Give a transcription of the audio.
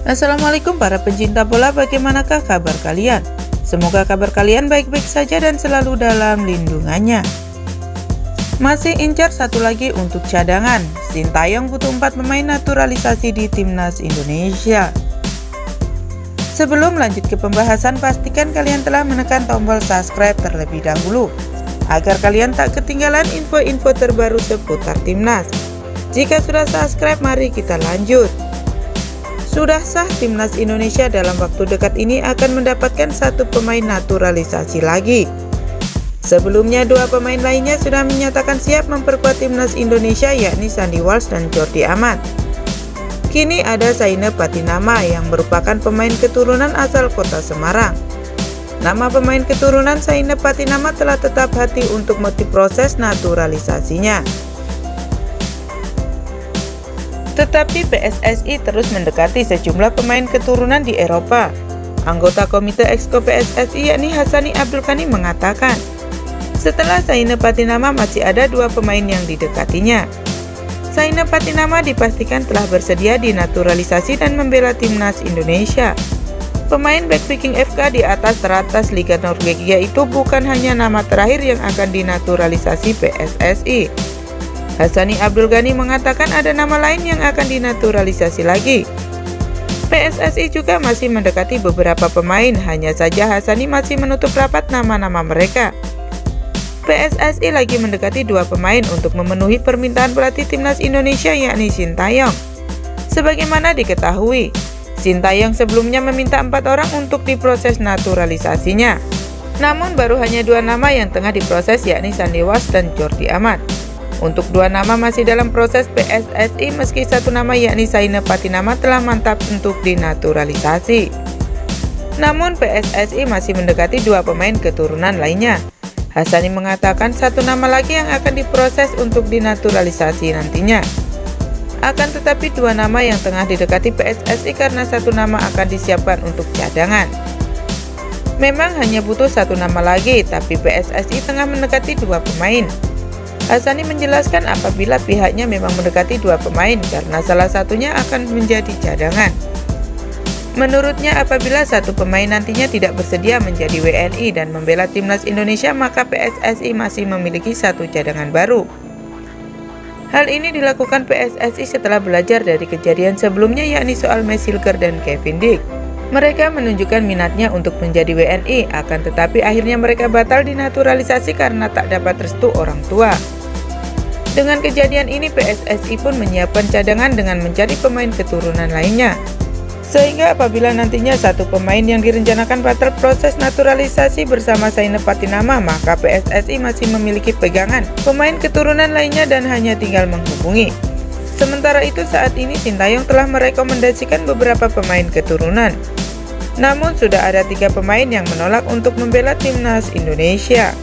Assalamualaikum para pencinta bola, bagaimanakah kabar kalian? Semoga kabar kalian baik-baik saja dan selalu dalam lindungannya. Masih incar satu lagi untuk cadangan. Sintayong butuh 4 pemain naturalisasi di Timnas Indonesia. Sebelum lanjut ke pembahasan, pastikan kalian telah menekan tombol subscribe terlebih dahulu agar kalian tak ketinggalan info-info terbaru seputar Timnas. Jika sudah subscribe, mari kita lanjut. Sudah sah, Timnas Indonesia dalam waktu dekat ini akan mendapatkan 1 pemain naturalisasi lagi. Sebelumnya 2 pemain lainnya sudah menyatakan siap memperkuat Timnas Indonesia, yakni Shandy Walsh dan Jordi Amat. Kini ada Zaine Patinama yang merupakan pemain keturunan asal kota Semarang. Nama pemain keturunan Zaine Patinama telah tetap hati untuk proses naturalisasinya. Tetapi PSSI terus mendekati sejumlah pemain keturunan di Eropa. Anggota Komite Exco PSSI yakni Hassani Abdul Ghani mengatakan, setelah Zaine Patinama masih ada 2 pemain yang didekatinya. Zaine Patinama dipastikan telah bersedia dinaturalisasi dan membela Timnas Indonesia. Pemain back Viking FK di atas teratas Liga Norwegia itu bukan hanya nama terakhir yang akan dinaturalisasi PSSI. Hassani Abdul Ghani mengatakan ada nama lain yang akan dinaturalisasi lagi. PSSI juga masih mendekati beberapa pemain, hanya saja Hassani masih menutup rapat nama-nama mereka. PSSI lagi mendekati 2 pemain untuk memenuhi permintaan pelatih Timnas Indonesia, yakni Sintayong. Sebagaimana diketahui, Sintayong sebelumnya meminta 4 orang untuk diproses naturalisasinya. Namun baru hanya 2 nama yang tengah diproses, yakni Shandy Walsh dan Jordi Amat. Untuk 2 nama masih dalam proses PSSI, meski 1 nama yakni Zaine Patinama telah mantap untuk dinaturalisasi. Namun PSSI masih mendekati 2 pemain keturunan lainnya. Hassani mengatakan 1 nama lagi yang akan diproses untuk dinaturalisasi nantinya. Akan tetapi 2 nama yang tengah didekati PSSI karena 1 nama akan disiapkan untuk cadangan. Memang hanya butuh 1 nama lagi, tapi PSSI tengah mendekati 2 pemain. Hassani menjelaskan apabila pihaknya memang mendekati 2 pemain karena salah satunya akan menjadi cadangan. Menurutnya apabila 1 pemain nantinya tidak bersedia menjadi WNI dan membela Timnas Indonesia, maka PSSI masih memiliki 1 cadangan baru. Hal ini dilakukan PSSI setelah belajar dari kejadian sebelumnya, yakni soal Messi Hilger dan Kevin Dick. Mereka menunjukkan minatnya untuk menjadi WNI, akan tetapi akhirnya mereka batal dinaturalisasi karena tak dapat restu orang tua. Dengan kejadian ini, PSSI pun menyiapkan cadangan dengan mencari pemain keturunan lainnya. Sehingga apabila nantinya 1 pemain yang direncanakan batal proses naturalisasi bersama Zaine Patinama, maka PSSI masih memiliki pegangan pemain keturunan lainnya dan hanya tinggal menghubungi. Sementara itu saat ini Sintayong telah merekomendasikan beberapa pemain keturunan. Namun sudah ada 3 pemain yang menolak untuk membela Timnas Indonesia.